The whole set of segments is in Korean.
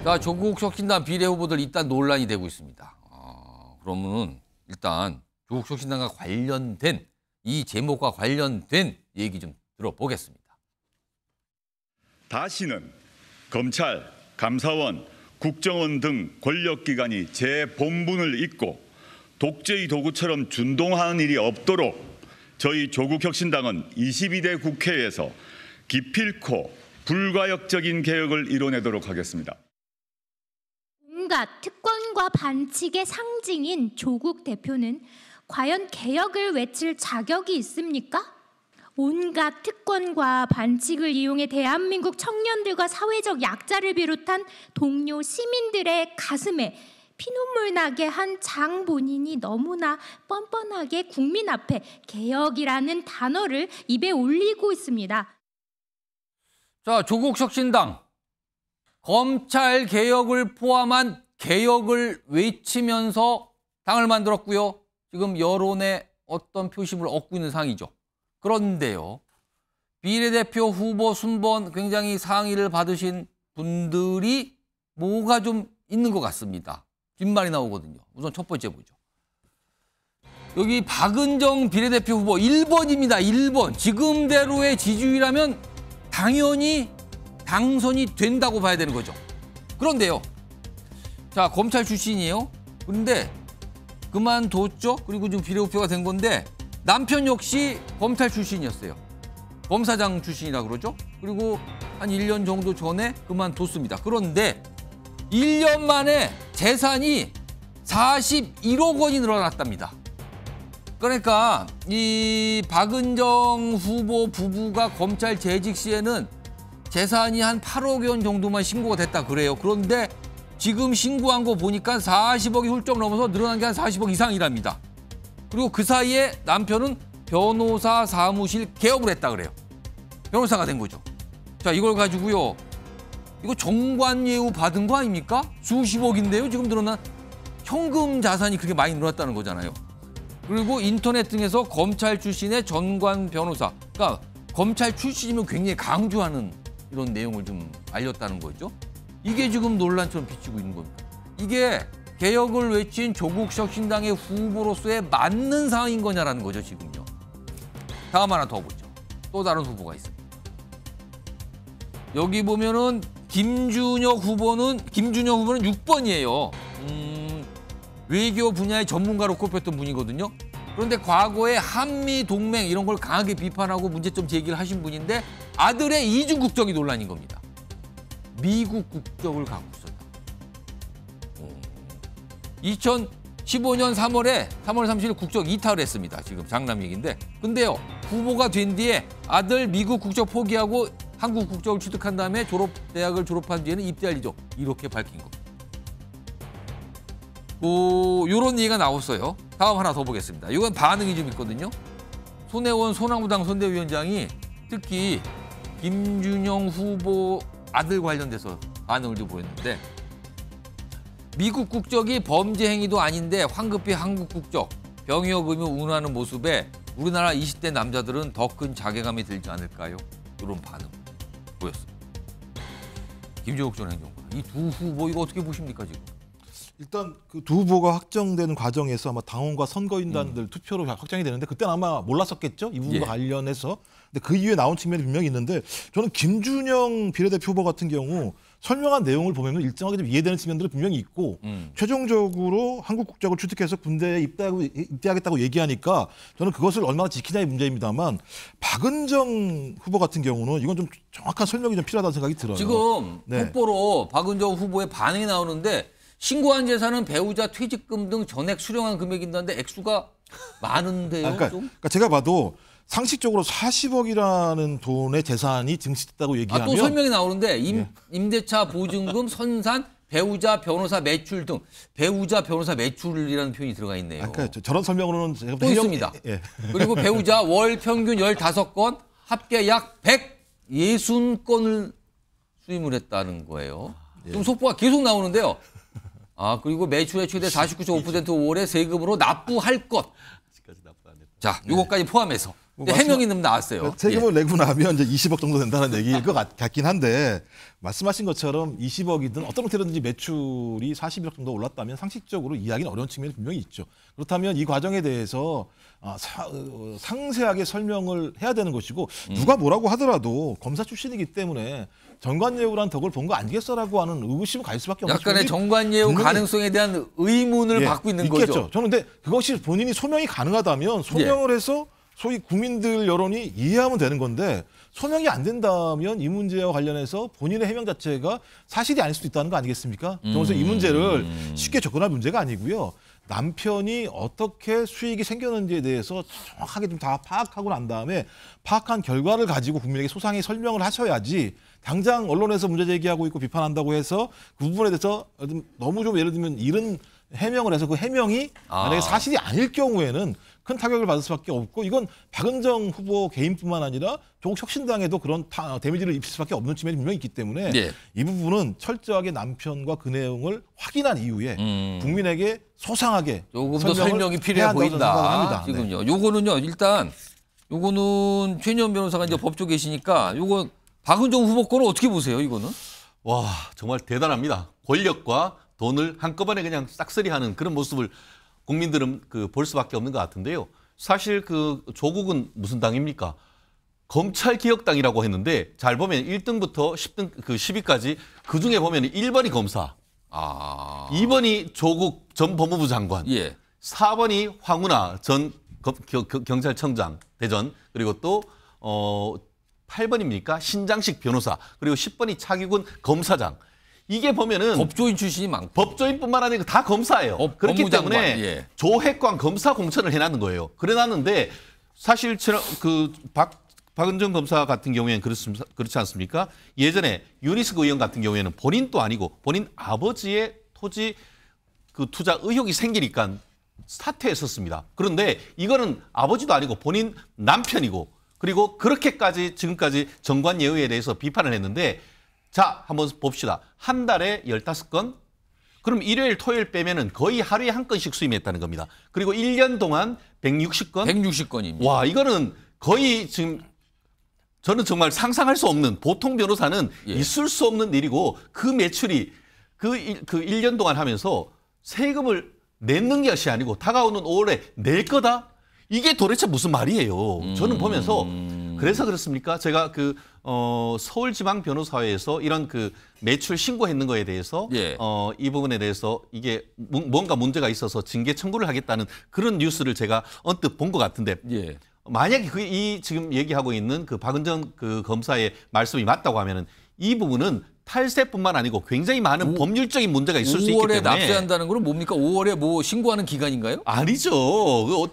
자, 조국 혁신당 비례 후보들 일단 논란이 되고 있습니다. 그러면은 일단 조국 혁신당과 관련된 이 제목과 관련된 얘기 좀 들어보겠습니다. 다시는 검찰, 감사원, 국정원 등 권력기관이 제 본분을 잊고 독재의 도구처럼 준동하는 일이 없도록 저희 조국혁신당은 22대 국회에서 기필코 불가역적인 개혁을 이뤄내도록 하겠습니다. 온갖 특권과 반칙의 상징인 조국 대표는 과연 개혁을 외칠 자격이 있습니까? 온갖 특권과 반칙을 이용해 대한민국 청년들과 사회적 약자를 비롯한 동료 시민들의 가슴에 피눈물 나게 한 장 본인이 너무나 뻔뻔하게 국민 앞에 개혁이라는 단어를 입에 올리고 있습니다. 자, 조국 혁신당 검찰 개혁을 포함한 개혁을 외치면서 당을 만들었고요. 지금 여론의 어떤 표심을 얻고 있는 상황이죠. 그런데요, 비례대표 후보 순번 굉장히 상의를 받으신 분들이 뭐가 좀 있는 것 같습니다. 뒷말이 나오거든요. 우선 첫 번째 보죠. 여기 박은정 비례대표 후보 1번입니다. 1번. 지금대로의 지지율이라면 당연히 당선이 된다고 봐야 되는 거죠. 그런데요, 자, 검찰 출신이에요. 그런데 그만뒀죠. 그리고 지금 비례후보가 된 건데 남편 역시 검찰 출신이었어요. 검사장 출신이라 그러죠. 그리고 한 1년 정도 전에 그만뒀습니다. 그런데 1년 만에 재산이 41억 원이 늘어났답니다. 그러니까 이 박은정 후보 부부가 검찰 재직 시에는 재산이 한 8억 원 정도만 신고가 됐다 그래요. 그런데 지금 신고한 거 보니까 40억이 훌쩍 넘어서 늘어난 게 한 40억 이상이랍니다. 그리고 그 사이에 남편은 변호사 사무실 개업을 했다 그래요. 변호사가 된 거죠. 자, 이걸 가지고요, 이거 정관예우 받은 거 아닙니까? 수십억인데요. 지금 늘어난 현금 자산이 그렇게 많이 늘어났다는 거잖아요. 그리고 인터넷 등에서 검찰 출신의 전관 변호사, 그러니까 검찰 출신이면 굉장히 강조하는 이런 내용을 좀 알렸다는 거죠. 이게 지금 논란처럼 비치고 있는 겁니다. 이게 개혁을 외친 조국 혁신당의 후보로서의 맞는 상황인 거냐라는 거죠, 지금요. 다음 하나 더 보죠. 또 다른 후보가 있습니다. 여기 보면은 김준혁 후보는 6번이에요. 외교 분야의 전문가로 꼽혔던 분이거든요. 그런데 과거에 한미 동맹 이런 걸 강하게 비판하고 문제점 제기를 하신 분인데 아들의 이중 국적이 논란인 겁니다. 미국 국적을 갖고 있었다. 2015년 3월 30일 국적 이탈을 했습니다. 지금 장남 얘기인데. 근데요, 후보가 된 뒤에 아들 미국 국적 포기하고 한국 국적을 취득한 다음에 대학을 졸업한 뒤에는 입대할 예정. 이렇게 밝힌 겁니다. 요런 얘기가 나왔어요. 다음 하나 더 보겠습니다. 이건 반응이 좀 있거든요. 손혜원 소나무당 선대위원장이 특히 김준영 후보 아들 관련돼서 반응을 좀 보였는데, 미국 국적이 범죄 행위도 아닌데 황급히 한국 국적, 병역 의무 운운하는 모습에 우리나라 20대 남자들은 더 큰 자괴감이 들지 않을까요? 이런 반응 보였습니다. 김종욱 전 행정관, 이 두 후보 이거 어떻게 보십니까 지금? 일단 그 두 후보가 확정되는 과정에서 아마 당원과 선거인단들 투표로 확정이 되는데 그때는 아마 몰랐었겠죠, 이 부분과 관련해서. 근데 그 이후에 나온 측면이 분명히 있는데, 저는 김준영 비례대표 후보 같은 경우 설명한 내용을 보면 일정하게 좀 이해되는 측면들이 분명히 있고, 최종적으로 한국 국적을 취득해서 군대에 입대하겠다고 얘기하니까 저는 그것을 얼마나 지키냐의 문제입니다만, 박은정 후보 같은 경우는 이건 좀 정확한 설명이 좀 필요하다는 생각이 들어요. 지금 뽀뽀로 박은정 후보의 반응이 나오는데, 신고한 재산은 배우자 퇴직금 등 전액 수령한 금액인데 액수가 많은데요. 그러니까 제가 봐도 상식적으로 40억이라는 돈의 재산이 증식됐다고 얘기하면, 또 설명이 나오는데 임대차 보증금, 선산, 배우자 변호사 매출 등 배우자 변호사 매출이라는 표현이 들어가 있네요. 그러니까 저런 설명으로는 제가 또 있습니다. 그리고 배우자 월 평균 15건, 합계 약 160건을 수임을 했다는 거예요. 좀 속보가 계속 나오는데요. 그리고 매출의 최대 49.5% 5월에 세금으로 납부할 것. 자, 요거까지 포함해서 근데 해명이 좀 나왔어요. 세금을 내고 나면 이제 20억 정도 된다는 얘기일 것 같긴 한데 말씀하신 것처럼 20억이든 어떤 형태로든지 매출이 40억 정도 올랐다면 상식적으로 이해하기는 어려운 측면이 분명히 있죠. 그렇다면 이 과정에 대해서 상세하게 설명을 해야 되는 것이고 누가 뭐라고 하더라도 검사 출신이기 때문에 정관예우라는 덕을 본 거 아니겠어라고 하는 의구심을 가질 수밖에 없는 약간의 측면이 정관예우 분명히 가능성에 대한 의문을 받고 있는 있겠죠. 거죠. 저는 근데 그것이 본인이 소명이 가능하다면 소명을 해서 소위 국민들 여론이 이해하면 되는 건데 소명이 안 된다면 이 문제와 관련해서 본인의 해명 자체가 사실이 아닐 수도 있다는 거 아니겠습니까? 그래서 이 문제를 쉽게 접근할 문제가 아니고요. 남편이 어떻게 수익이 생겼는지에 대해서 정확하게 좀 다 파악하고 난 다음에 파악한 결과를 가지고 국민에게 소상히 설명을 하셔야지 당장 언론에서 문제 제기하고 있고 비판한다고 해서 그 부분에 대해서 너무 좀 예를 들면 이런 해명을 해서 그 해명이 만약에 사실이 아닐 경우에는 큰 타격을 받을 수밖에 없고 이건 박은정 후보 개인뿐만 아니라 조국 혁신당에도 그런 데미지를 입힐 수밖에 없는 측면이 분명히 있기 때문에 이 부분은 철저하게 남편과 그 내용을 확인한 이후에 국민에게 소상하게 조금 더 설명이 필요해 보인다. 지금요. 요거는요. 일단 요거는 최인현 변호사가 이제 법조 계시니까 요거 박은정 후보 거는 어떻게 보세요? 이거는? 와 정말 대단합니다. 권력과 돈을 한꺼번에 그냥 싹쓸이하는 그런 모습을 국민들은 볼 수밖에 없는 것 같은데요. 사실 조국은 무슨 당입니까? 검찰개혁당이라고 했는데 잘 보면 1등부터 10등 10위까지 그 중에 보면 1번이 검사, 2번이 조국 전 법무부 장관, 4번이 황운하 전 경찰청장 대전, 그리고 또 8번입니까? 신장식 변호사, 그리고 10번이 차기군 검사장. 이게 보면은 법조인 출신이 많고 법조인뿐만 아니라 다 검사예요. 그렇기 법무장관, 때문에 조핵관 검사 공천을 해놨는 거예요. 그래놨는데 사실 박은정 검사 같은 경우에는 그렇지 않습니까? 예전에 유니스크 의원 같은 경우에는 본인도 아니고 본인 아버지의 토지 투자 의혹이 생기니까 사퇴했었습니다. 그런데 이거는 아버지도 아니고 본인 남편이고 그리고 그렇게까지 지금까지 정관예우에 대해서 비판을 했는데 자, 한번 봅시다. 한 달에 15건? 그럼 일요일, 토요일 빼면은 거의 하루에 한 건씩 수임했다는 겁니다. 그리고 1년 동안 160건? 160건입니다. 와, 이거는 거의 지금 저는 정말 상상할 수 없는 보통 변호사는 있을 수 없는 일이고 그 매출이 그 1년 동안 하면서 세금을 내는 것이 아니고 다가오는 5월에 낼 거다? 이게 도대체 무슨 말이에요? 저는 보면서 그래서 그렇습니까? 제가 서울지방변호사회에서 이런 매출 신고했는 거에 대해서 이 부분에 대해서 이게 뭔가 문제가 있어서 징계 청구를 하겠다는 그런 뉴스를 제가 언뜻 본 것 같은데 만약에 이 지금 얘기하고 있는 박은정 검사의 말씀이 맞다고 하면은 이 부분은 탈세뿐만 아니고 굉장히 많은 법률적인 문제가 있을 수 있기 때문에 5월에 납세한다는 건 뭡니까? 5월에 뭐 신고하는 기간인가요? 아니죠.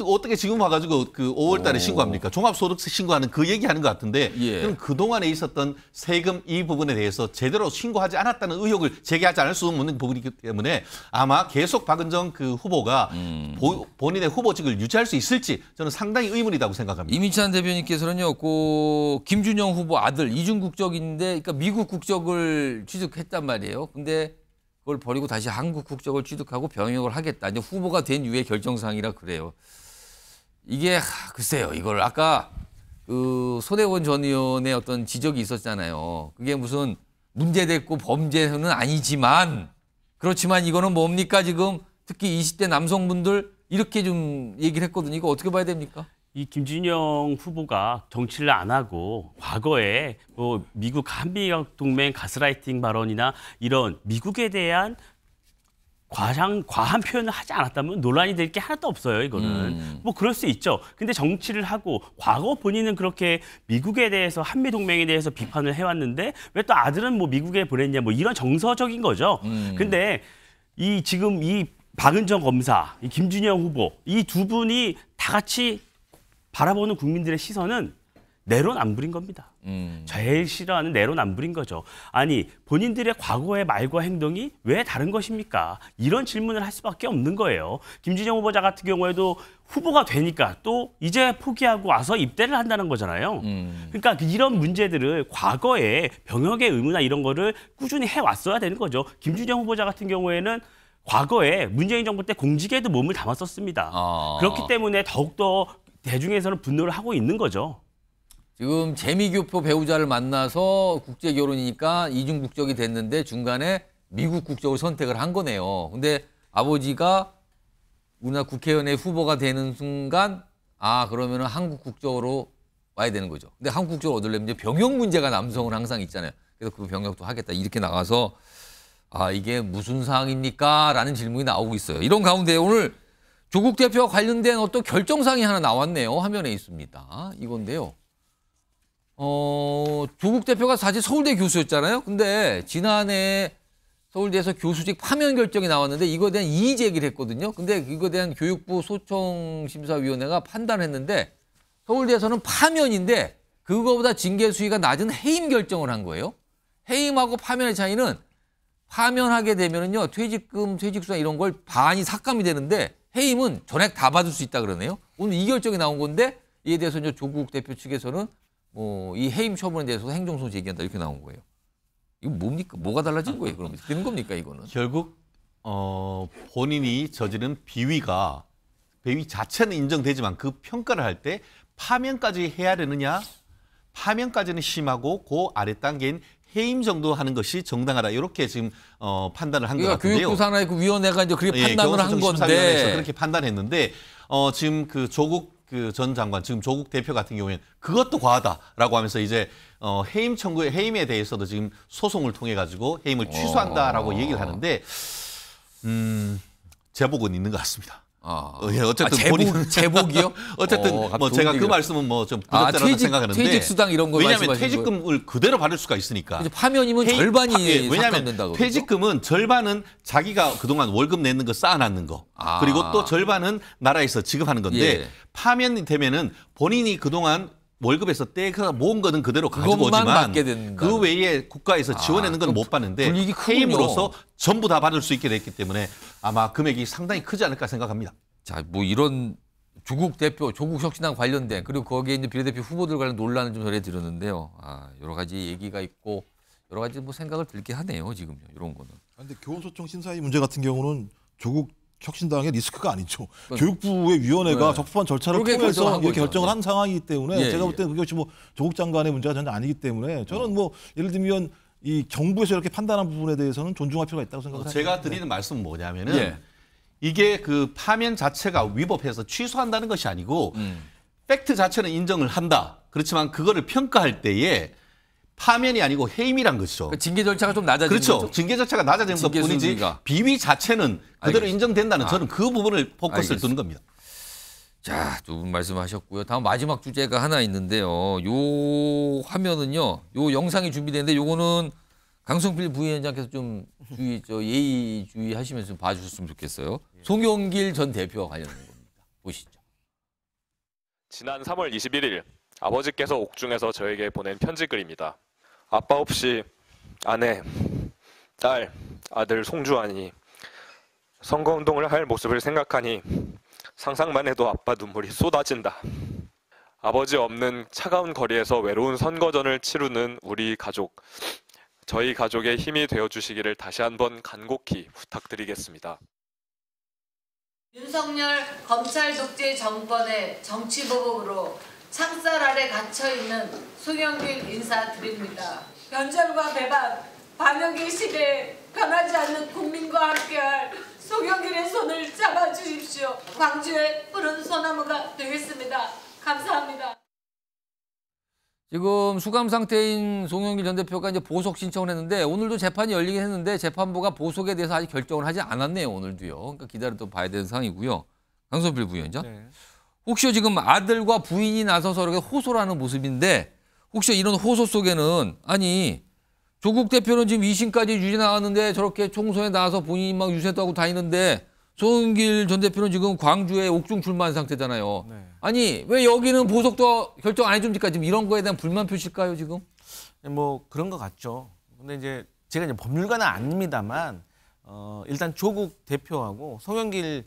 어떻게 지금 와가지고 5월 달에 신고합니까? 종합소득세 신고하는 그 얘기하는 것 같은데 그럼 그동안에 있었던 세금 이 부분에 대해서 제대로 신고하지 않았다는 의혹을 제기하지 않을 수 없는 부분이기 때문에 아마 계속 박은정 후보가 본인의 후보직을 유지할 수 있을지 저는 상당히 의문이라고 생각합니다. 이민찬 대변인께서는요, 김준영 후보 아들 이중 국적인데, 그러니까 미국 국적을 취득했단 말이에요. 근데 그걸 버리고 다시 한국 국적을 취득하고 병역을 하겠다. 이제 후보가 된 이후의 결정사항이라 그래요. 이게 글쎄요. 이걸 아까 손혜원 전 의원의 어떤 지적이 있었잖아요. 그게 무슨 문제됐고 범죄는 아니지만 그렇지만 이거는 뭡니까 지금 특히 20대 남성분들 이렇게 좀 얘기를 했거든요. 이거 어떻게 봐야 됩니까? 이 김준영 후보가 정치를 안 하고 과거에 미국 한미동맹 가스라이팅 발언이나 이런 미국에 대한 과한 표현을 하지 않았다면 논란이 될 게 하나도 없어요. 이거는 뭐 그럴 수 있죠. 근데 정치를 하고 과거 본인은 그렇게 미국에 대해서 한미동맹에 대해서 비판을 해왔는데 왜 또 아들은 뭐 미국에 보냈냐 뭐 이런 정서적인 거죠. 근데 지금 이 박은정 검사, 이 김준영 후보 이 두 분이 다 같이 바라보는 국민들의 시선은 내로남불인 겁니다. 제일 싫어하는 내로남불인 거죠. 아니 본인들의 과거의 말과 행동이 왜 다른 것입니까? 이런 질문을 할 수밖에 없는 거예요. 김준영 후보자 같은 경우에도 후보가 되니까 또 이제 포기하고 와서 입대를 한다는 거잖아요. 그러니까 이런 문제들을 과거에 병역의 의무나 이런 거를 꾸준히 해왔어야 되는 거죠. 김준영 후보자 같은 경우에는 과거에 문재인 정부 때 공직에도 몸을 담았었습니다. 그렇기 때문에 더욱더 대중에서는 분노를 하고 있는 거죠. 지금 재미교포 배우자를 만나서 국제 결혼이니까 이중 국적이 됐는데 중간에 미국 국적을 선택을 한 거네요. 근데 아버지가 우리나라 국회의원의 후보가 되는 순간 그러면은 한국 국적으로 와야 되는 거죠. 근데 한국 국적을 얻으려면 이제 병역 문제가 남성은 항상 있잖아요. 그래서 그 병역도 하겠다 이렇게 나가서 이게 무슨 사항입니까? 라는 질문이 나오고 있어요. 이런 가운데 오늘 조국 대표와 관련된 어떤 결정사항이 하나 나왔네요. 화면에 있습니다. 이건데요. 조국 대표가 사실 서울대 교수였잖아요. 근데 지난해 서울대에서 교수직 파면 결정이 나왔는데 이거에 대한 이의 제기를 했거든요. 근데 이거에 대한 교육부 소청심사위원회가 판단했는데 서울대에서는 파면인데 그거보다 징계 수위가 낮은 해임 결정을 한 거예요. 해임하고 파면의 차이는 파면하게 되면은요 퇴직금, 퇴직수당 이런 걸 반이 삭감이 되는데 해임은 전액 다 받을 수 있다 그러네요. 오늘 이 결정이 나온 건데 이에 대해서 이제 조국 대표 측에서는 이 해임 처분에 대해서 행정소송 제기한다 이렇게 나온 거예요. 이거 뭡니까? 뭐가 달라진 거예요? 그럼 되는 겁니까 이거는? 결국 본인이 저지른 비위 자체는 인정되지만 그 평가를 할 때 파면까지 해야 되느냐? 파면까지는 심하고 그 아래 단계인 해임 정도 하는 것이 정당하다. 이렇게 지금 판단을 한 것 그러니까 같은데요. 교육부 산하의 그 위원회가 이제 그렇게 판단을 한 심사위원회에서 건데 그렇게 판단했는데 지금 그 조국 전 장관, 지금 조국 대표 같은 경우에는 그것도 과하다라고 하면서 이제 해임 청구의 해임에 대해서도 지금 소송을 통해 가지고 해임을 취소한다라고 얘기를 하는데 제복은 있는 것 같습니다. 어쨌든 제복이요? 어쨌든 뭐 제가 그 말씀은 뭐 좀 부적절하다고 생각하는데 퇴직수당 이런 거 왜냐하면 퇴직금을 그대로 받을 수가 있으니까. 파면이면 절반이 왜냐하면 삭감된다고 퇴직금은 절반은 자기가 그동안 월급 내는 거 쌓아놨는 거 그리고 또 절반은 나라에서 지급하는 건데 파면이 되면은 본인이 그동안 월급에서 떼서 모은 거는 그대로 가지고 오지만 그 외에 국가에서 지원하는 건 못 받는데 해임으로써 전부 다 받을 수 있게 됐기 때문에 아마 금액이 상당히 크지 않을까 생각합니다. 자, 뭐 이런 조국 대표, 조국 혁신당 관련된 그리고 거기에 이제 비례대표 후보들 관련 논란을 좀 전해 드렸는데요. 여러 가지 얘기가 있고 여러 가지 뭐 생각을 들게 하네요. 지금 이런 거는. 그런데 교원소청 심사위 문제 같은 경우는 조국 혁신당의 리스크가 아니죠. 교육부의 위원회가 적법한 절차를 통해서 이렇게 결정을 한 상황이기 때문에 제가 볼 때는 그것이 뭐 조국 장관의 문제가 전혀 아니기 때문에 저는 뭐 예를 들면 이 정부에서 이렇게 판단한 부분에 대해서는 존중할 필요가 있다고 생각합니다. 제가 드리는 말씀은 뭐냐면은 이게 그 파면 자체가 위법해서 취소한다는 것이 아니고 팩트 자체는 인정을 한다. 그렇지만 그거를 평가할 때에 파면이 아니고 해임이란 것이죠. 그러니까 징계 절차가 좀 낮아지는 그렇죠. 거죠? 징계 절차가 낮아지는 것뿐이지 비위 자체는 그대로 인정된다는 저는 그 부분을 포커스를 두는 겁니다. 자, 두 분 말씀하셨고요. 다음 마지막 주제가 하나 있는데요. 요 화면은요. 요 영상이 준비되는데 요거는 강성필 부위원장께서 좀 예의 주의하시면서 좀 봐주셨으면 좋겠어요. 송영길 전 대표와 관련된 겁니다. 보시죠. 지난 3월 21일 아버지께서 옥중에서 저에게 보낸 편지 글입니다. 아빠 없이 아내, 딸, 아들 송주환이 선거운동을 할 모습을 생각하니 상상만 해도 아빠 눈물이 쏟아진다. 아버지 없는 차가운 거리에서 외로운 선거전을 치르는 우리 가족, 저희 가족의 힘이 되어주시기를 다시 한번 간곡히 부탁드리겠습니다. 윤석열 검찰 독재 정권의 정치보복으로 창살 아래 갇혀있는 송영길 인사드립니다. 변절과 배반, 반역의 시대에 변하지 않는 국민과 함께할 송영길의 손을 잡아주십시오. 광주의 푸른 소나무가 되겠습니다. 감사합니다. 지금 수감 상태인 송영길 전 대표가 이제 보석 신청을 했는데 오늘도 재판이 열리긴 했는데 재판부가 보석에 대해서 아직 결정을 하지 않았네요. 오늘도요. 그러니까 기다려 또 봐야 되는 상황이고요. 강성필 부위원장. 네. 혹시 지금 아들과 부인이 나서서 이렇게 호소를 하는 모습인데 혹시 이런 호소 속에는 조국 대표는 지금 2심까지 유죄 나왔는데 저렇게 총선에 나와서 본인이 막 유세도 하고 다니는데 송영길 전 대표는 지금 광주에 옥중 출마한 상태잖아요. 네. 왜 여기는 보석도 결정 안 해줍니까? 지금 이런 거에 대한 불만 표실까요, 지금? 뭐 그런 것 같죠. 근데 이제 제가 이제 법률가는 아닙니다만 일단 조국 대표하고 송영길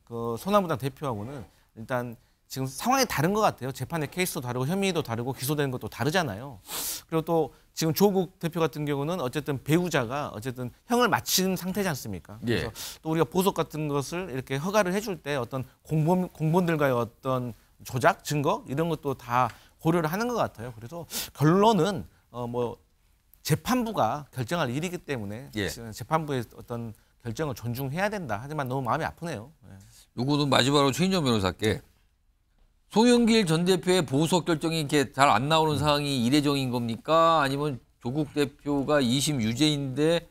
그 소나무당 대표하고는 일단 지금 상황이 다른 것 같아요. 재판의 케이스도 다르고 혐의도 다르고 기소되는 것도 다르잖아요. 그리고 또 지금 조국 대표 같은 경우는 어쨌든 배우자가 어쨌든 형을 마친 상태지 않습니까? 그래서 또 우리가 보석 같은 것을 이렇게 허가를 해줄 때 어떤 공범들과의 어떤 조작 증거 이런 것도 다 고려를 하는 것 같아요. 그래서 결론은 뭐 재판부가 결정할 일이기 때문에 예. 재판부의 어떤 결정을 존중해야 된다. 하지만 너무 마음이 아프네요. 예. 요거는 마지막으로 최인정 변호사께 송영길 전 대표의 보석 결정이 이렇게 잘 안 나오는 상황이 이례적인 겁니까? 아니면 조국 대표가 2심 유죄인데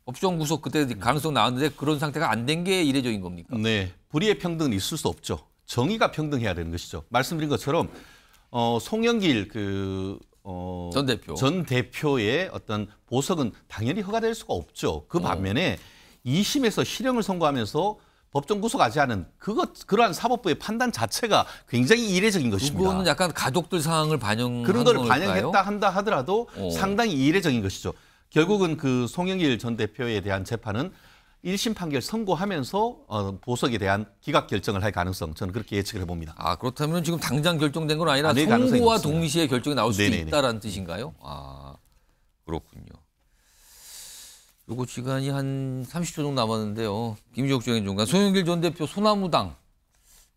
법정 구속 그때 가능성 나왔는데 그런 상태가 안 된 게 이례적인 겁니까? 네, 불의의 평등은 있을 수 없죠. 정의가 평등해야 되는 것이죠. 말씀드린 것처럼 송영길 전 대표의 어떤 보석은 당연히 허가될 수가 없죠. 그 반면에 2심에서 실형을 선고하면서 법정 구속하지 않은 그러한 사법부의 판단 자체가 굉장히 이례적인 것입니다. 그거는 약간 가족들 상황을 반영한 그런 걸 걸까요? 반영했다 한다 하더라도 상당히 이례적인 것이죠. 결국은 그 송영길 전 대표에 대한 재판은 1심 판결 선고하면서 보석에 대한 기각 결정을 할 가능성 저는 그렇게 예측을 해봅니다. 아 그렇다면 지금 당장 결정된 건 아니라 낼 가능성이 선고와 높습니다. 동시에 결정이 나올 수 네네네. 있다라는 뜻인가요? 아 그렇군요. 요거 시간이 한 30초 정도 남았는데요. 김지혁 주행정관, 송영길 전 대표 소나무당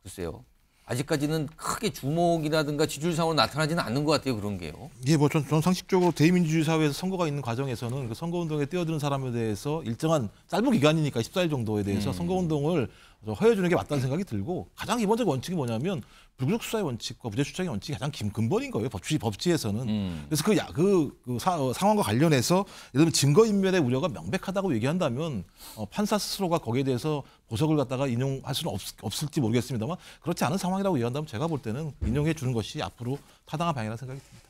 글쎄요. 아직까지는 크게 주목이라든가 지지율 상으로 나타나지는 않는 것 같아요. 그런 게요. 예, 뭐 전 상식적으로 대의민주주의 사회에서 선거가 있는 과정에서는 그 선거운동에 뛰어드는 사람에 대해서 일정한 짧은 기간이니까 14일 정도에 대해서 선거운동을 허여주는 게 맞다는 생각이 들고 가장 기본적 원칙이 뭐냐면 불구속 수사의 원칙과 무죄 추정의 원칙이 가장 근본인 거예요. 법치에서는. 그래서 상황과 관련해서 예를 들면 증거인멸의 우려가 명백하다고 얘기한다면 판사 스스로가 거기에 대해서 보석을 갖다가 인용할 수는 없을지 모르겠습니다만 그렇지 않은 상황이라고 얘기한다면 제가 볼 때는 인용해 주는 것이 앞으로 타당한 방향이라는 생각이 듭니다.